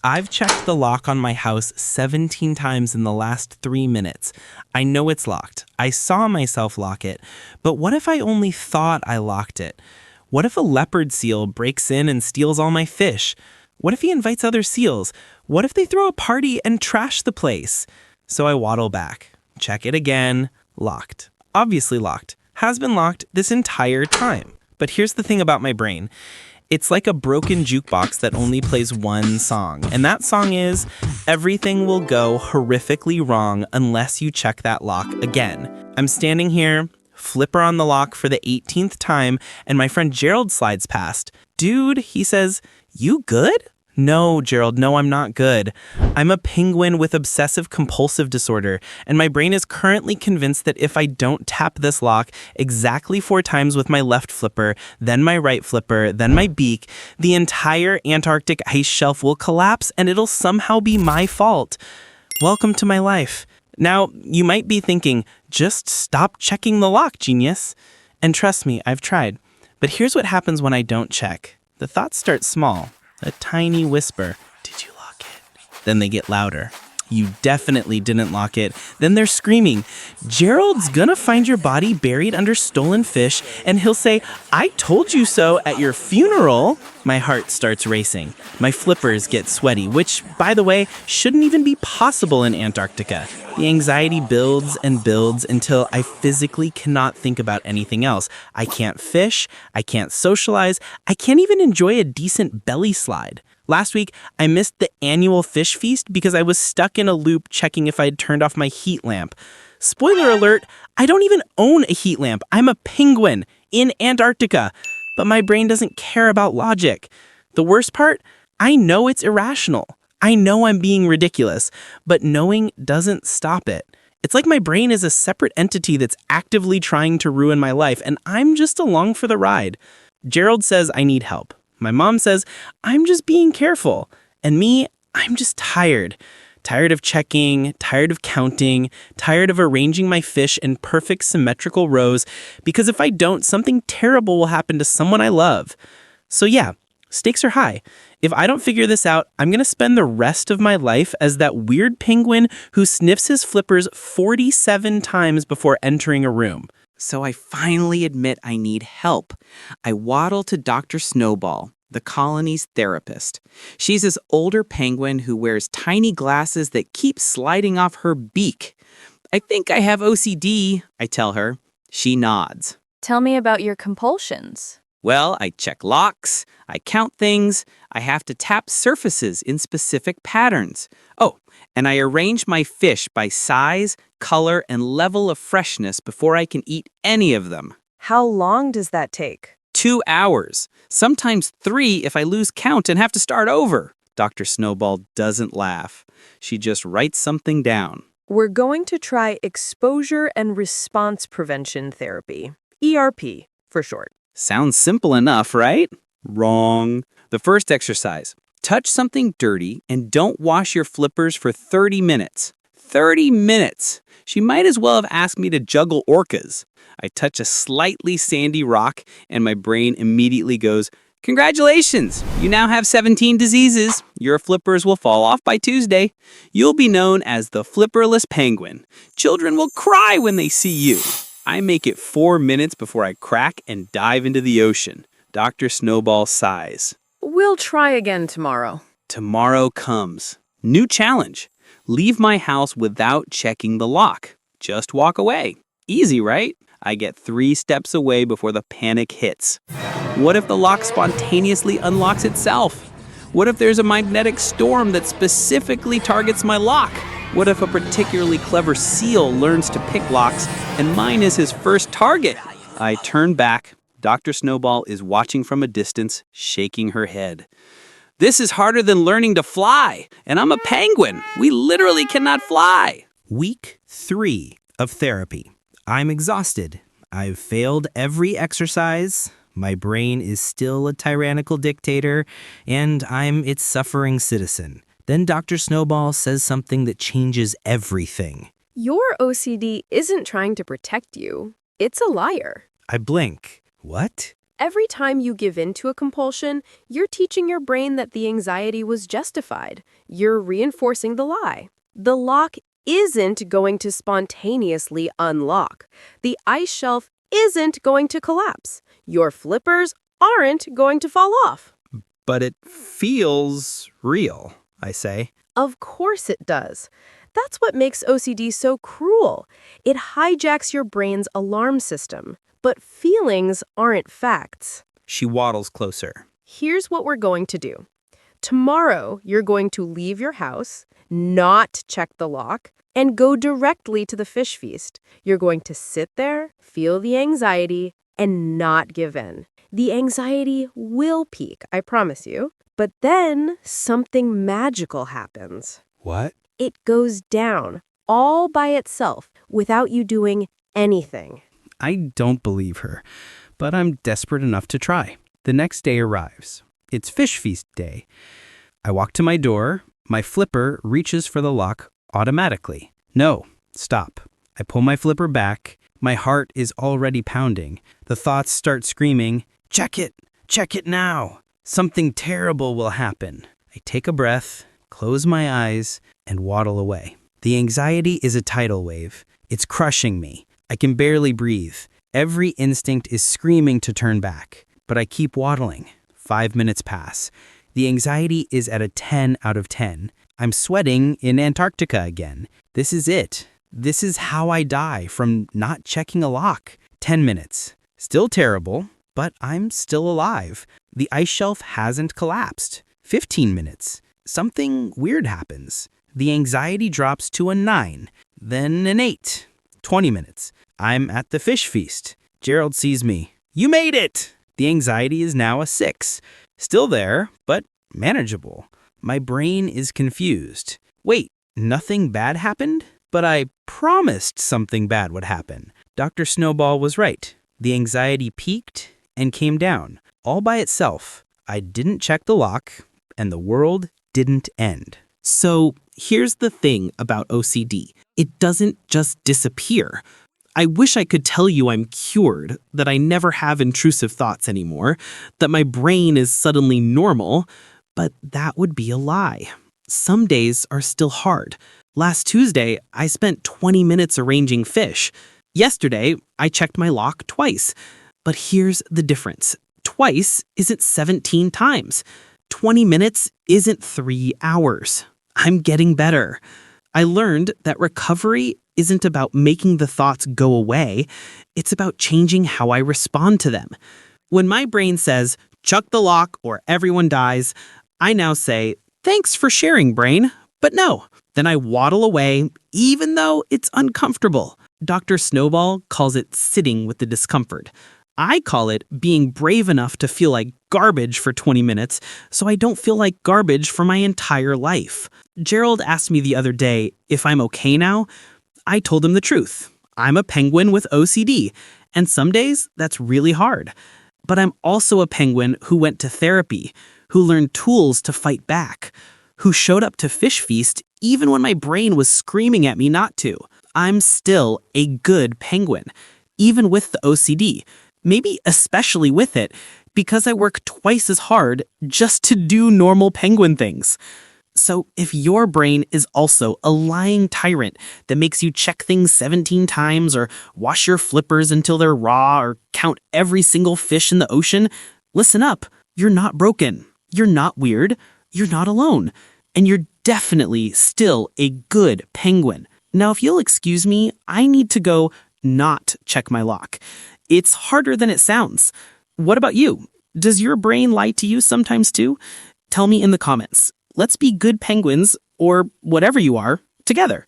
I've checked the lock on my house 17 times in the last 3 minutes. I know it's locked. I saw myself lock it. But what if I only thought I locked it? What if a leopard seal breaks in and steals all my fish? What if he invites other seals? What if they throw a party and trash the place? So I waddle back. Check it again. Locked. Obviously locked. Has been locked this entire time. But here's the thing about my brain. It's like a broken jukebox that only plays one song. And that song is, everything will go horrifically wrong unless you check that lock again. I'm standing here, flipper on the lock for the 18th time, and my friend Gerald slides past. Dude, he says, "You good?" No, Gerald, no, I'm not good. I'm a penguin with obsessive-compulsive disorder, and my brain is currently convinced that if I don't tap this lock exactly 4 times with my left flipper, then my right flipper, then my beak, the entire Antarctic ice shelf will collapse and it'll somehow be my fault. Welcome to my life. Now, you might be thinking, just stop checking the lock, genius. And trust me, I've tried. But here's what happens when I don't check. The thoughts start small. A tiny whisper, "Did you lock it?" Then they get louder. "You definitely didn't lock it." Then they're screaming, "Gerald's gonna find your body buried under stolen fish, and he'll say, 'I told you so' at your funeral." My heart starts racing. My flippers get sweaty, which, by the way, shouldn't even be possible in Antarctica. The anxiety builds and builds until I physically cannot think about anything else. I can't fish, I can't socialize, I can't even enjoy a decent belly slide. Last week, I missed the annual fish feast because I was stuck in a loop checking if I'd turned off my heat lamp. Spoiler alert, I don't even own a heat lamp. I'm a penguin in Antarctica. But my brain doesn't care about logic. The worst part, I know it's irrational. I know I'm being ridiculous, but knowing doesn't stop it. It's like my brain is a separate entity that's actively trying to ruin my life, and I'm just along for the ride. Gerald says I need help. My mom says I'm just being careful. And me, I'm just tired. Tired of checking, tired of counting, tired of arranging my fish in perfect symmetrical rows, because if I don't, something terrible will happen to someone I love. So yeah, stakes are high. If I don't figure this out, I'm going to spend the rest of my life as that weird penguin who sniffs his flippers 47 times before entering a room. So I finally admit I need help. I waddle to Dr. Snowball, the colony's therapist. She's this older penguin who wears tiny glasses that keep sliding off her beak. "I think I have OCD," I tell her. She nods. Tell me about your compulsions. Well, I check locks, I count things, I have to tap surfaces in specific patterns. Oh, and I arrange my fish by size, color, and level of freshness before I can eat any of them. How long does that take? 2 hours, sometimes 3 if I lose count and have to start over. Dr. Snowball doesn't laugh. She just writes something down. We're going to try exposure and response prevention therapy, ERP for short. Sounds simple enough, right? Wrong. The first exercise. Touch something dirty and don't wash your flippers for 30 minutes. 30 minutes! She might as well have asked me to juggle orcas. I touch a slightly sandy rock and my brain immediately goes, "Congratulations! You now have 17 diseases. Your flippers will fall off by Tuesday. You'll be known as the flipperless penguin. Children will cry when they see you." I make it 4 minutes before I crack and dive into the ocean. Dr. Snowball sighs. We'll try again tomorrow. Tomorrow comes. New challenge. Leave my house without checking the lock. Just walk away. Easy, right? I get 3 steps away before the panic hits. What if the lock spontaneously unlocks itself? What if there's a magnetic storm that specifically targets my lock? What if a particularly clever seal learns to pick locks and mine is his first target? I turn back. Dr. Snowball is watching from a distance, shaking her head. "This is harder than learning to fly, and I'm a penguin. We literally cannot fly." Week 3 of therapy. I'm exhausted. I've failed every exercise. My brain is still a tyrannical dictator, and I'm its suffering citizen. Then Dr. Snowball says something that changes everything. Your OCD isn't trying to protect you. It's a liar. I blink. What? Every time you give in to a compulsion, you're teaching your brain that the anxiety was justified. You're reinforcing the lie. The lock isn't going to spontaneously unlock. The ice shelf isn't going to collapse. Your flippers aren't going to fall off. But it feels real, I say. Of course it does. That's what makes OCD so cruel. It hijacks your brain's alarm system. But feelings aren't facts. She waddles closer. Here's what we're going to do. Tomorrow, you're going to leave your house, not check the lock, and go directly to the fish feast. You're going to sit there, feel the anxiety, and not give in. The anxiety will peak, I promise you. But then something magical happens. What? It goes down, all by itself, without you doing anything. I don't believe her, but I'm desperate enough to try. The next day arrives. It's fish feast day. I walk to my door. My flipper reaches for the lock automatically. No, stop. I pull my flipper back. My heart is already pounding. The thoughts start screaming, check it now. Something terrible will happen. I take a breath, close my eyes, and waddle away. The anxiety is a tidal wave. It's crushing me. I can barely breathe. Every instinct is screaming to turn back, but I keep waddling. 5 minutes pass. The anxiety is at a 10 out of 10. I'm sweating in Antarctica again. This is it. This is how I die from not checking a lock. 10 minutes. Still terrible, but I'm still alive. The ice shelf hasn't collapsed. 15 minutes. Something weird happens. The anxiety drops to a 9, then an 8. 20 minutes. I'm at the fish feast. Gerald sees me. You made it! The anxiety is now a 6. Still there, but manageable. My brain is confused. Wait, nothing bad happened? But I promised something bad would happen. Dr. Snowball was right. The anxiety peaked and came down, all by itself. I didn't check the lock, and the world didn't end. So here's the thing about OCD. It doesn't just disappear. I wish I could tell you I'm cured, that I never have intrusive thoughts anymore, that my brain is suddenly normal, but that would be a lie. Some days are still hard. Last Tuesday, I spent 20 minutes arranging fish. Yesterday, I checked my lock twice. But here's the difference. Twice isn't 17 times. 20 minutes isn't 3 hours. I'm getting better. I learned that recovery isn't about making the thoughts go away. It's about changing how I respond to them. When my brain says, chuck the lock or everyone dies, I now say, thanks for sharing, brain. But no. Then I waddle away, even though it's uncomfortable. Dr. Snowball calls it sitting with the discomfort. I call it being brave enough to feel like garbage for 20 minutes so I don't feel like garbage for my entire life. Gerald asked me the other day if I'm okay now. I told him the truth. I'm a penguin with OCD, and some days that's really hard. But I'm also a penguin who went to therapy, who learned tools to fight back, who showed up to Fish Feast even when my brain was screaming at me not to. I'm still a good penguin, even with the OCD. Maybe especially with it, because I work twice as hard just to do normal penguin things. So if your brain is also a lying tyrant that makes you check things 17 times or wash your flippers until they're raw or count every single fish in the ocean, listen up. You're not broken. You're not weird. You're not alone. And you're definitely still a good penguin. Now, if you'll excuse me, I need to go not check my lock. It's harder than it sounds. What about you? Does your brain lie to you sometimes too? Tell me in the comments. Let's be good penguins, or whatever you are, together.